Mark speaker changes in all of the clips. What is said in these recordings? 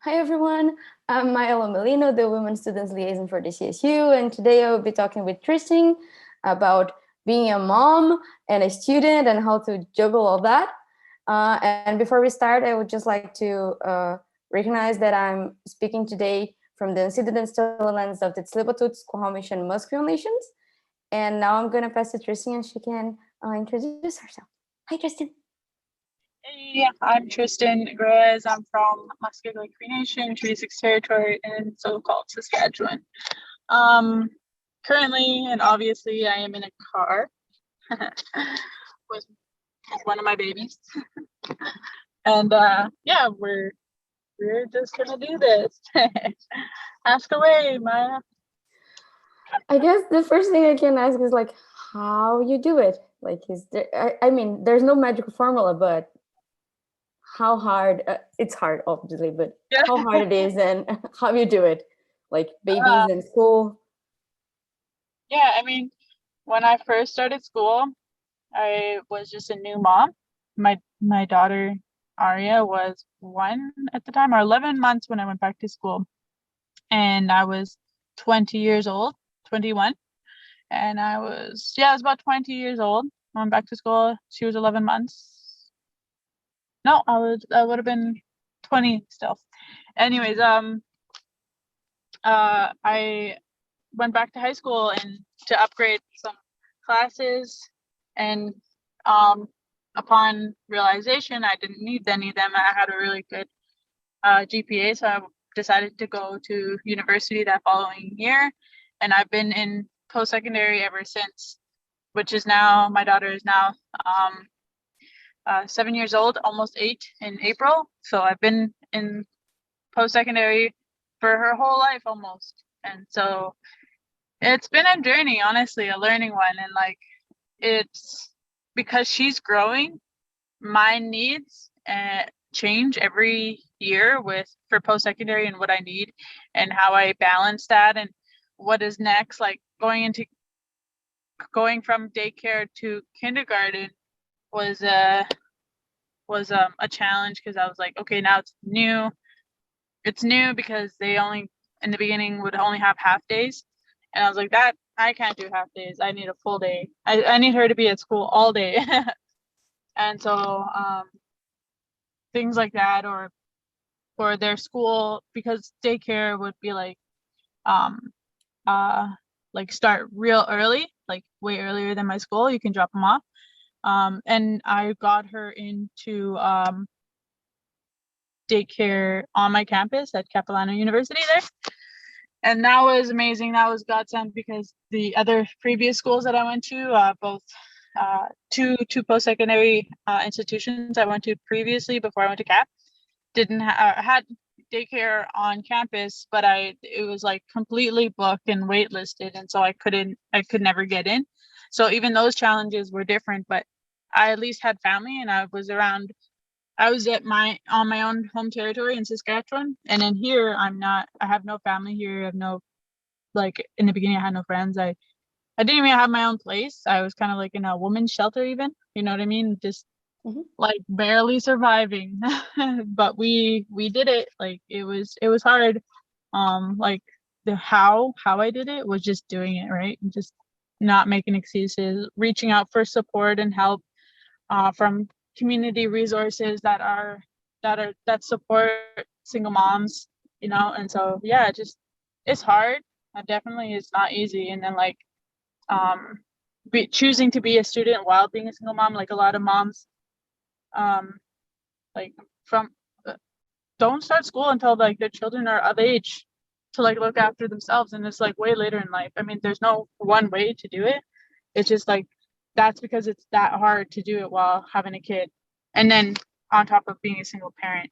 Speaker 1: Hi everyone, I'm Maela Molino, the Women Students Liaison for the CSU, and today I will be talking with Tristan about being a mom and a student and how to juggle all that. And before we start, I would just like to recognize that I'm speaking today from the Incident Lens of the Tzlibatuts, Squamish, and Musqueam nations. And now I'm going to pass to Tristan and she can introduce herself. Hi, Tristan.
Speaker 2: Hey, I'm Tristan Greyeyes. I'm from Musqueam Cree Nation, Treaty 6 territory in so-called Saskatchewan. Currently and obviously I am in a car with one of my babies. And yeah, we're just gonna do this. Ask away, Maya.
Speaker 1: I guess the first thing I can ask is like how you do it. Like, is there? I mean, there's no magical formula, but how hard? It's hard, obviously, but
Speaker 2: Yeah.
Speaker 1: how hard it is and how you do it. Like babies in school.
Speaker 2: Yeah, I mean, when I first started school, I was just a new mom. My daughter Aria was 1 at the time, or 11 months when I went back to school, and I was 20 years old, 21, and I was about 20 years old. I went back to school. She was 11 months. No, I would have been 20 still. Anyways, I went back to high school and to upgrade some classes, and upon realization I didn't need any of them. I had a really good GPA, so I decided to go to university that following year, and I've been in post-secondary ever since, which is now, my daughter is now 7 years old, almost 8 in April. So I've been in post-secondary for her whole life almost. And so it's been a journey, honestly, a learning one. And like, it's because she's growing, my needs change every year for post-secondary and what I need and how I balance that and what is next. Like going from daycare to kindergarten was a challenge, because I was like, okay, now it's new. It's new because they only in the beginning would only have half days, and I was like, that I can't do half days. I need a full day. I need her to be at school all day. And so things like that, or their school, because daycare would be like uh start real early, like way earlier than my school. You can drop them off. And I got her into daycare on my campus at Capilano University there. And that was amazing. That was godsend, because the other previous schools that I went to, both two post-secondary institutions I went to previously before I went to Cap, didn't had daycare on campus, but it was like completely booked and waitlisted, and so I could never get in. So even those challenges were different, but I at least had family, and I was on my own home territory in Saskatchewan. And then here I have no family here. I have no, like, in the beginning I had no friends. I didn't even have my own place. I was kind of like in a woman's shelter even, you know what I mean? Just like barely surviving. But we did it. Like it was hard. Like the how I did it was just doing it, right? Just not making excuses, reaching out for support and help from community resources that support single moms, and so yeah, it's hard. Definitely it's not easy. And then like choosing to be a student while being a single mom, like a lot of moms like from don't start school until like their children are of age to like look after themselves, and it's like way later in life. I mean, there's no one way to do it. It's just like that's because it's that hard to do it while having a kid, and then on top of being a single parent.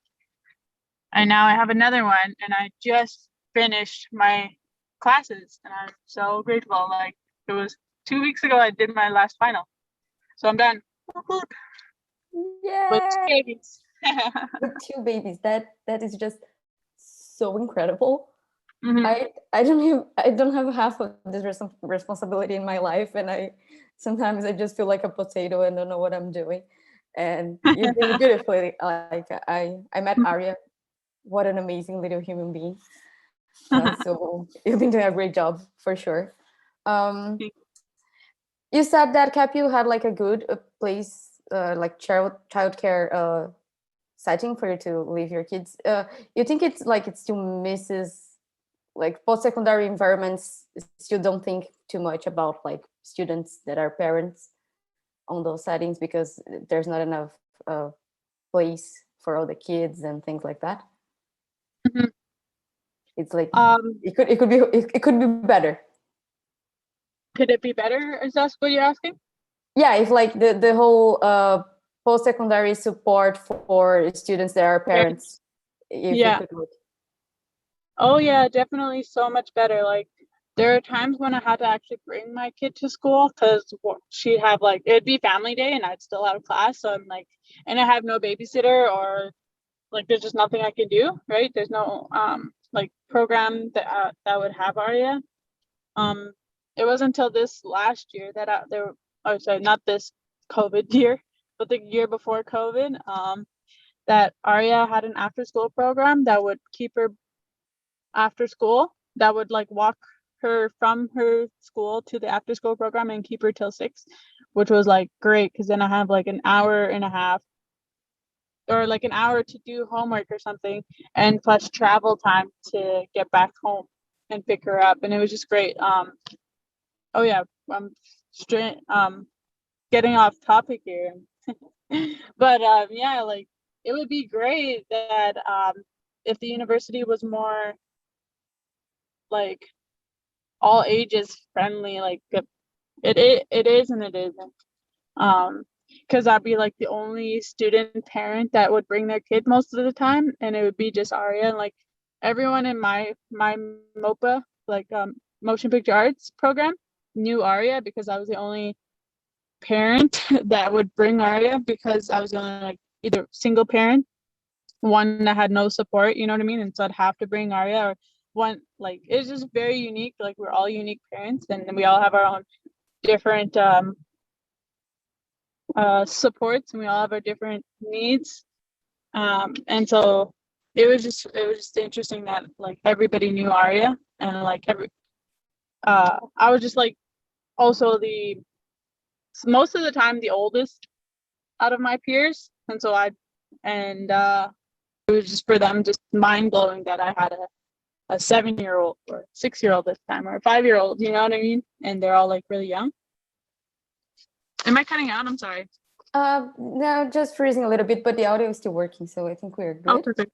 Speaker 2: And now I have another one, and I just finished my classes, and I'm so grateful. Like it was 2 weeks ago I did my last final, so I'm done.
Speaker 1: Yeah.
Speaker 2: With babies.
Speaker 1: With 2 babies. That is just so incredible.
Speaker 2: Mm-hmm.
Speaker 1: I don't have half of this responsibility in my life, and sometimes I just feel like a potato and don't know what I'm doing. And you're really good at playing. Like I met Aria what an amazing little human being. So you've been doing a great job for sure. You said that CapU had like a good place, like childcare setting for you to leave your kids. You think it's like it still misses like post-secondary environments still don't think too much about like students that are parents on those settings because there's not enough place for all the kids and things like that.
Speaker 2: Mhm.
Speaker 1: It's like it could be better.
Speaker 2: Could it be better? Is that what you're asking?
Speaker 1: Yeah, if like the whole post-secondary support for students that are parents, if
Speaker 2: Yeah.
Speaker 1: it could work.
Speaker 2: Oh yeah, definitely so much better. Like there are times when I had to actually bring my kid to school because she'd have like it'd be family day and I'd still have class. So I'm like, and I have no babysitter or like there's just nothing I can do, right? There's no like program that would have Aria. It wasn't until this last year that oh sorry, not this COVID year, but the year before COVID, that Aria had an after school program that would keep her after school, that would like walk her from her school to the after school program and keep her till 6, which was like great because then I have like an hour and a half or like an hour to do homework or something and plus travel time to get back home and pick her up, and it was just great. Oh yeah, I'm straight getting off topic here. But yeah, like it would be great that if the university was more like all ages friendly, like it is and it isn't. Because I'd be like the only student parent that would bring their kid most of the time, and it would be just Aria, and like everyone in my MOPA, like motion picture arts program, knew Aria because I was the only parent that would bring Aria because I was the only like either single parent, one that had no support, you know what I mean, and so I'd have to bring Aria, or one like it's just very unique. Like we're all unique parents, and we all have our own different supports, and we all have our different needs. And so it was just interesting that like everybody knew Aria, and like I was just like also the most of the time the oldest out of my peers, and so it was just for them just mind blowing that I had a 7-year-old or 6-year-old this time or a 5-year-old, you know what I mean? And they're all like really young. Am I cutting out? I'm sorry.
Speaker 1: No, just freezing a little bit, but the audio is still working, so I think we're good.
Speaker 2: Oh, perfect.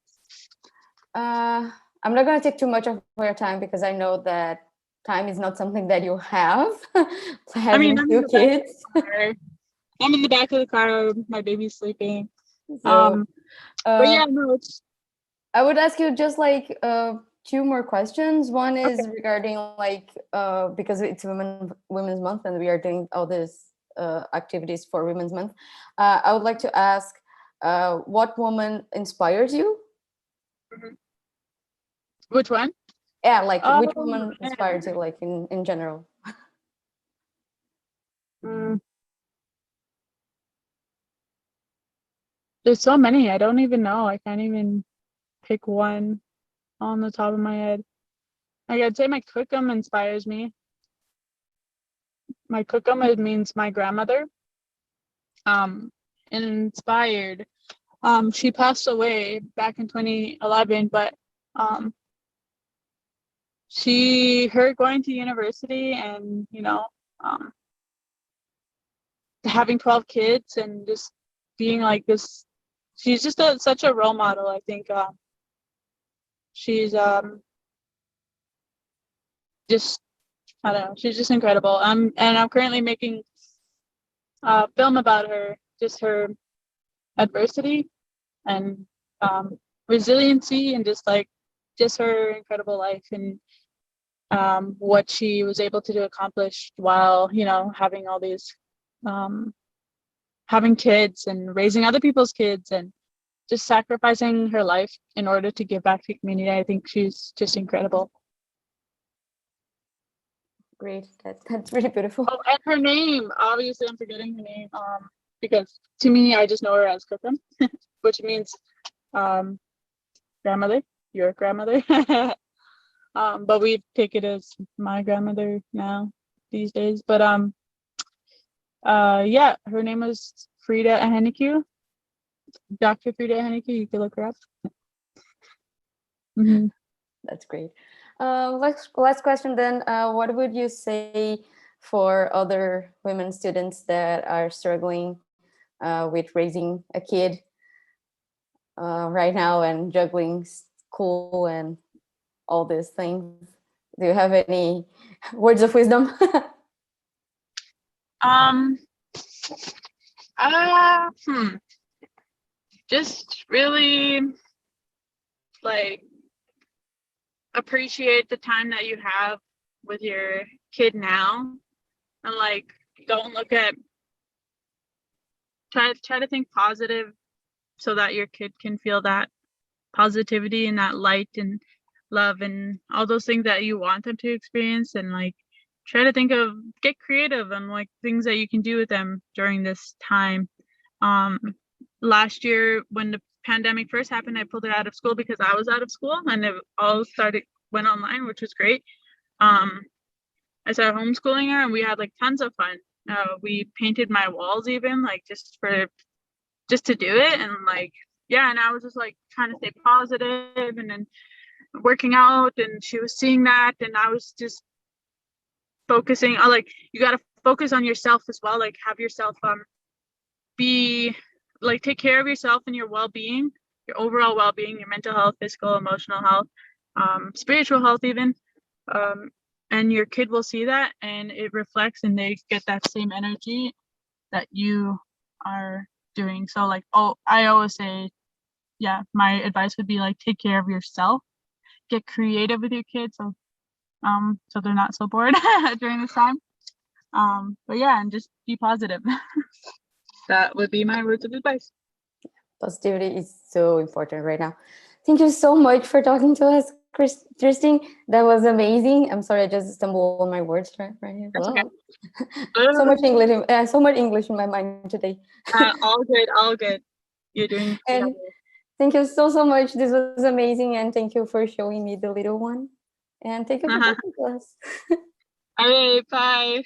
Speaker 1: I'm not going to take too much of your time because I know that time is not something that you have. Having two kids.
Speaker 2: I'm in the back of the car. My baby's sleeping.
Speaker 1: So,
Speaker 2: but yeah, no,
Speaker 1: I would ask you just like 2 more questions. One is regarding like because it's Women's Month and we are doing all these activities for Women's Month. I would like to ask what woman inspires you?
Speaker 2: Mm-hmm. Which one?
Speaker 1: Yeah, like which woman inspires you, like in general?
Speaker 2: There's so many. I don't even know. I can't even pick one on the top of my head. Like I'd say my cookum inspires me. My cookum, it means my grandmother. Inspired. She passed away back in 2011, but her going to university and having 12 kids and just being like this, she's just such a role model. I think she's just, I don't know, she's just incredible. And I'm currently making a film about her, just her adversity and resiliency, and just her incredible life, and what she was able to accomplish while having all these having kids and raising other people's kids and just sacrificing her life in order to give back to the community. I think she's just incredible.
Speaker 1: Great, that's really beautiful.
Speaker 2: Oh, and her name, obviously I'm forgetting her name because to me I just know her as Cookum, which means grandmother, your grandmother. But we take it as my grandmother now these days. But yeah, her name was Frida Hennique, Dr. Frida Hennique. You can look her up. Mm-hmm.
Speaker 1: That's great. Last question then. What would you say for other women students that are struggling with raising a kid right now and juggling school and all these things? Do you have any words of wisdom?
Speaker 2: Just really like appreciate the time that you have with your kid now, and like don't look at try to think positive so that your kid can feel that positivity and that light and love and all those things that you want them to experience, and like try to think of get creative and like things that you can do with them during this time. Last year when the pandemic first happened, I pulled her out of school because I was out of school, and it all went online, which was great. I started homeschooling her, and we had like tons of fun. We painted my walls even like just to do it, and like yeah, and I was just like trying to stay positive and then working out, and she was seeing that, and I was just focusing on like you got to focus on yourself as well, like have yourself be like take care of yourself and your well-being, your overall well-being, your mental health, physical, emotional health, spiritual health even, and your kid will see that and it reflects and they get that same energy that you are doing. So like I always say, yeah, my advice would be like take care of yourself, get creative with your kids so they're not so bored during this time, but yeah, and just be positive. That would be my words of advice.
Speaker 1: Positivity is so important right now. Thank you so much for talking to us, Tristan. That was amazing. I'm sorry, I just stumbled on my words right here.
Speaker 2: That's okay.
Speaker 1: So much English in my mind today.
Speaker 2: All good. You're doing.
Speaker 1: And thank you so much. This was amazing, and thank you for showing me the little one. And thank you for talking to us.
Speaker 2: All right, bye.